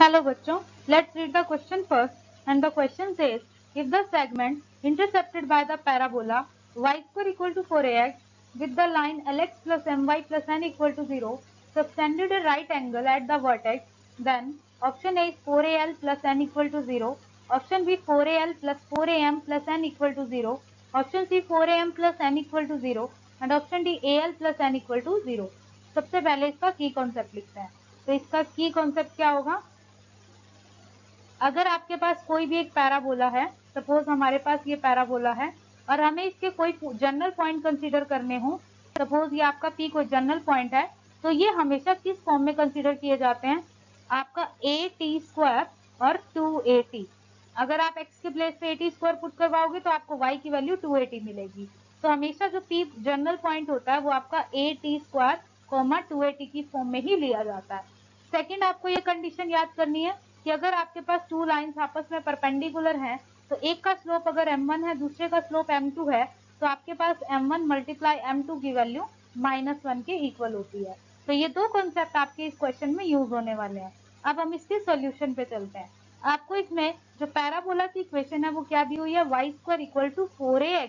Hello bachcho, let's read the question first. And the question says, if the segment intercepted by the parabola y square equal to 4ax with the line lx plus my plus n equal to 0 subtended a right angle at the vertex, then option A is 4al plus n equal to 0, option B 4al plus 4am plus n equal to 0, option C 4am plus n equal to 0 and option D al plus n equal to 0. सबसे पहले इसका की concept लिखते हैं. तो इसका की concept क्या होगा? अगर आपके पास कोई भी एक पैराबोला है, सपोज हमारे पास ये पैराबोला है और हमें इसके कोई जनरल पॉइंट कंसीडर करने हो, सपोज ये आपका पी कोई जनरल पॉइंट है, तो ये हमेशा किस फॉर्म में कंसीडर किए जाते हैं? आपका ए टी स्क्वायर और 2at. अगर आप x के प्लेस पे at स्क्वायर पुट करवाओगे तो आपको y की वैल्यू 2at मिलेगी. तो हमेशा जो पी जनरल पॉइंट होता है वो आपका at स्क्वायर 2at की फॉर्म में ही लिया जाता है. सेकेंड, आपको ये कंडीशन याद करनी है कि अगर आपके पास टू लाइंस आपस में परपेंडिकुलर हैं, तो एक का स्लोप अगर m1 है, दूसरे का स्लोप m2 है, तो आपके पास m1 मल्टीप्लाई m2 की वैल्यू -1 के इक्वल होती है. तो ये दो कॉन्सेप्ट आपके इस क्वेश्चन में यूज होने वाले हैं. अब हम इसके सॉल्यूशन पे चलते हैं. आपको इसमें जो पैराबोला की इक्वेशन है वो क्या दी हुई है? y square equal to 4ax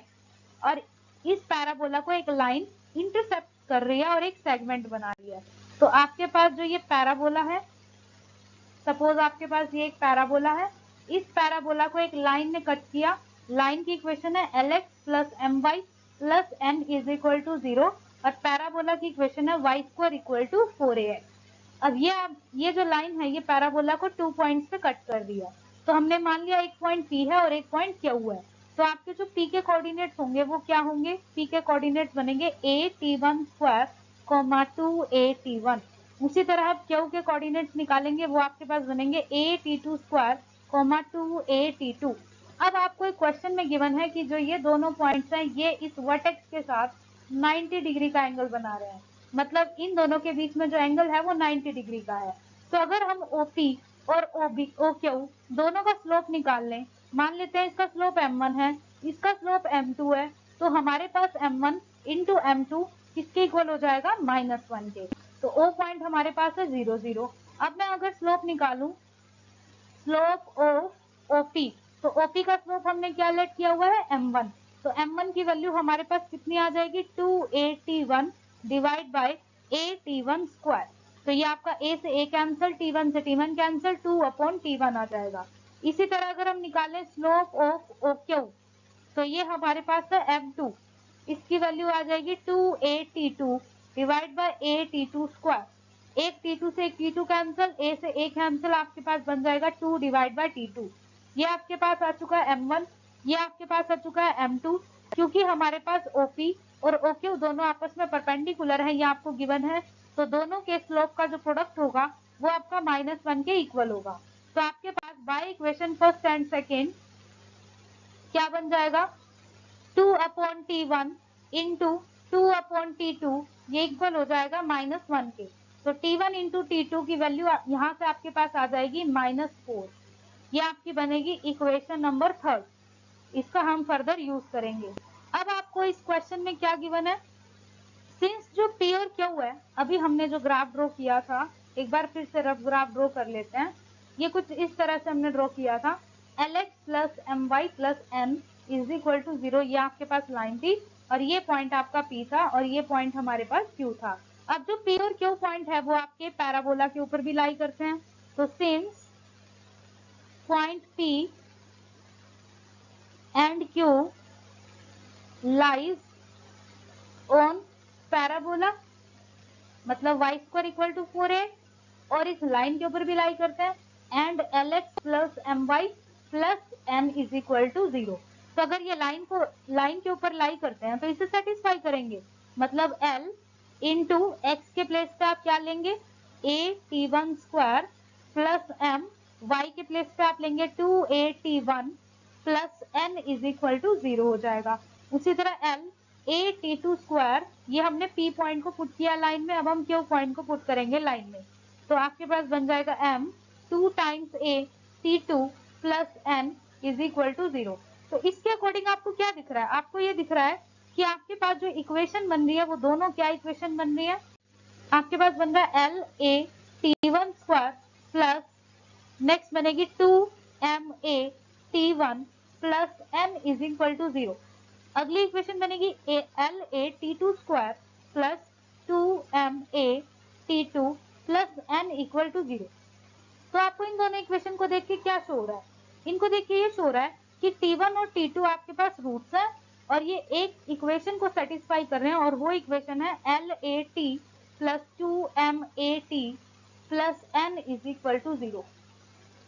और इस पैराबोला को एक लाइन इंटरसेप्ट कर रही है और एक सेगमेंट बना रही है. तो आपके पास जो ये पैराबोला है, सपोज आपके पास ये एक पैराबोला है, इस पैराबोला को एक लाइन ने कट किया. लाइन की इक्वेशन है lx plus my plus n is equal to 0 और पैराबोला की इक्वेशन है y square equal to 4ax. अब ये जो लाइन है ये पैराबोला को 2 पॉइंट्स पे कट कर दिया. तो हमने मान लिया एक पॉइंट P है और एक पॉइंट Q है. तो आपके जो P के कोऑर्डिनेट्स होंगे वो क्या होंगे? P के कोऑर्डिनेट्स बनेंगे at1 स्क्वायर 2at1. उसी तरह आप Q के कोऑर्डिनेट्स निकालेंगे, वो आपके पास बनेंगे at2 स्क्वायर 2at2. अब आपको एक क्वेश्चन में गिवन है कि जो ये दोनों पॉइंट्स हैं ये इस वर्टेक्स के साथ 90 डिग्री का एंगल बना रहे हैं. मतलब इन दोनों के बीच में जो एंगल है वो 90 डिग्री का है. तो अगर हम OP और OQ दोनों का स्लोप निकाल लें, मान लेते हैं इसका स्लोप m1 है, इसका स्लोप m2 है, तो हमारे पास m1 इंटू m2 किसके इक्वल हो जाएगा? -1 के. तो O पॉइंट हमारे पास है 0 0. अब मैं अगर स्लोप निकालूं, स्लोप ऑफ OP, तो OP का स्लोप हमने क्या लेट किया हुआ है? m1. तो m1 की वैल्यू हमारे पास कितनी आ जाएगी? 2at1 divide by at1 square. तो ये आपका a से a कैंसिल, t1 से t1 कैंसिल, 2/t1 आ जाएगा. इसी तरह अगर हम निकालें स्लोप ऑफ OQ, तो ये हमारे पास है m2, इसकी वैल्यू आ जाएगी 2at2 divide by at2 square. एक t2 से एक t2 कैंसिल, a से a कैंसिल, आपके पास बन जाएगा 2 डिवाइड बाय t2. ये आपके पास आ चुका है m1, ये आपके पास आ चुका है m2. क्योंकि हमारे पास OP और OQ दोनों आपस में परपेंडिकुलर है, ये आपको गिवन है, तो दोनों के स्लोप का जो प्रोडक्ट होगा वो आपका -1 के इक्वल होगा. तो आपके पास by equation first and second क्या बन जाएगा? 2/t1 इंटू 2/t2, ये इक्वल हो जाएगा -1 के. तो t1 इंटू t2 की वैल्यू यहाँ से आपके पास आ जाएगी -4. ये आपकी बनेगी इक्वेशन नंबर 3. इसका हम फर्दर यूज करेंगे. अब आपको इस क्वेश्चन में क्या गिवन है? सिंस जो P और Q है, अभी हमने जो ग्राफ ड्रॉ किया था, एक बार फिर से रफ ग्राफ ड्रॉ कर लेते हैं. ये कुछ इस तरह से हमने ड्रॉ किया था. lx plus my plus n is equal to 0, ये आपके पास लाइन थी और ये पॉइंट आपका P था और ये पॉइंट हमारे पास Q था. अब जो P और Q पॉइंट है वो आपके पैराबोला के ऊपर भी लाई करते हैं. तो since point P and Q lies on parabola, मतलब y square equal to 4a, और इस लाइन के ऊपर भी लाई करते हैं, and lx plus my plus n is equal to 0. तो अगर ये लाइन के ऊपर लाई करते हैं तो इसे सेटिस्फाई करेंगे. मतलब l इंटू x के प्लेस पे आप क्या लेंगे? at1 square plus m, y के प्लेस पे आप लेंगे 2at1 plus n is equal to 0 हो जाएगा. उसी तरह l at2 स्क्वायर, ये हमने P पॉइंट को पुट किया लाइन में, अब हम Q पॉइंट को पुट करेंगे लाइन में. तो आपके पास बन जाएगा m 2 times at2 plus n is equal to 0. तो इसके अकॉर्डिंग आपको क्या दिख रहा है? आपको ये दिख रहा है कि आपके पास जो इक्वेशन बन रही है वो दोनों क्या इक्वेशन बन रही है? आपके पास बन रहा है l a t1 square plus next बनेगी 2ma plus n is equal to 0। अगली इक्वेशन बनेगी LaT2 square plus 2ma T2 plus n equal to 0। तो आपको इन दोनों इक्वेशन को देख के क्या शो हो रहा है? इनको देख के ये शो हो रहा है कि T1 और T2 आपके पास रूट्स हैं और ये एक इक्वेशन को सेटिस्फाई कर रहे हैं और वो इक्वेशन है LaT plus 2ma plus n is equal to 0।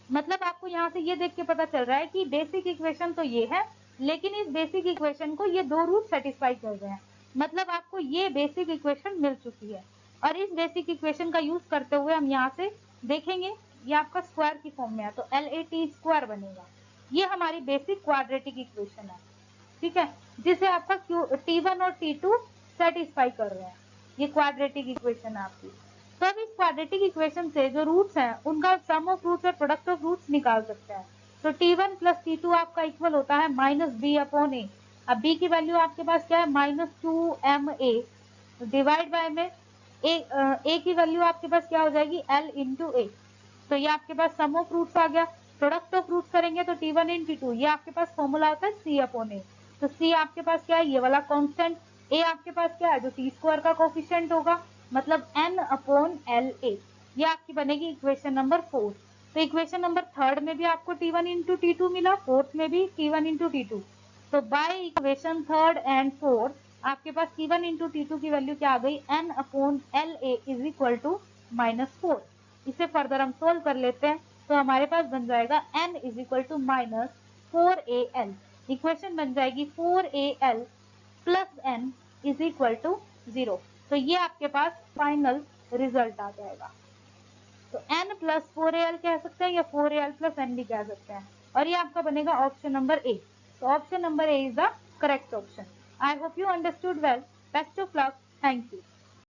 मतलब आपको यहाँ से ये देख के पता चल रहा है कि बेसिक इक्वेशन तो ये है, लेकिन इस बेसिक इक्वेशन को ये दो रूट सेटिस्फाई कर रहे हैं। मतलब आपको ये बेसिक इक्वेशन मिल चुकी है और इस बेसिक इक्वेशन का यूज करते हुए हम यहाँ से देखेंगे ये आपका स्क्वायर की फॉर्म में है तो LaT स्क्वायर बनेगा। ये हमारी बेसिक क्वाड्रेटिक इक्वेशन है, ठीक है, जिसे आपका T1 और T2 सेटिस्फाई कर रहे हैं। ये क्वाड्रेटिक इक्वेशन है आपकी। तो अब इस क्वाड्रेटिक इक्वेशन से जो रूट्स हैं उनका सम ऑफ रूट्स और प्रोडक्ट ऑफ रूट्स निकाल सकते हैं। तो T1 प्लस T2 आपका इक्वल होता है -b/a। अब b की वैल्यू आपके पास क्या है -2ma डिवाइड बाय में a की वैल्यू आपके पास क्या हो जाएगी L इंटू a। तो ये आपके पास सम ऑफ रूट्स आ गया। प्रोडक्ट ऑफ रूट्स करेंगे तो T1 इन T2 ये आपके पास फॉर्मूला होता है c/a। तो c आपके पास क्या है ये वाला कांस्टेंट, a आपके पास क्या है जो t स्क्वायर का कोफिशिएंट होगा मतलब n/LA। ये आपकी बनेगी इक्वेशन नंबर 4। तो इक्वेशन नंबर थर्ड में भी आपको T1 इंटू T2 मिला, फोर्थ में भी T1 इंटू T2। तो by equation third and fourth आपके पास T1 इंटू T2 की वैल्यू क्या आ गई n/LA इज इक्वल टू -4। इसे फर्दर हम सोल्व कर लेते हैं तो हमारे पास बन जाएगा n is equal to -4al। Equation बन जाएगी 4al plus n is equal to 0। तो ये आपके पास फाइनल रिजल्ट आ जाएगा। तो n प्लस 4al कह सकते हैं या 4al प्लस n भी कह सकते हैं और ये आपका बनेगा ऑप्शन नंबर ए। तो option number A is the correct option. I hope you understood well. Best of luck. Thank you.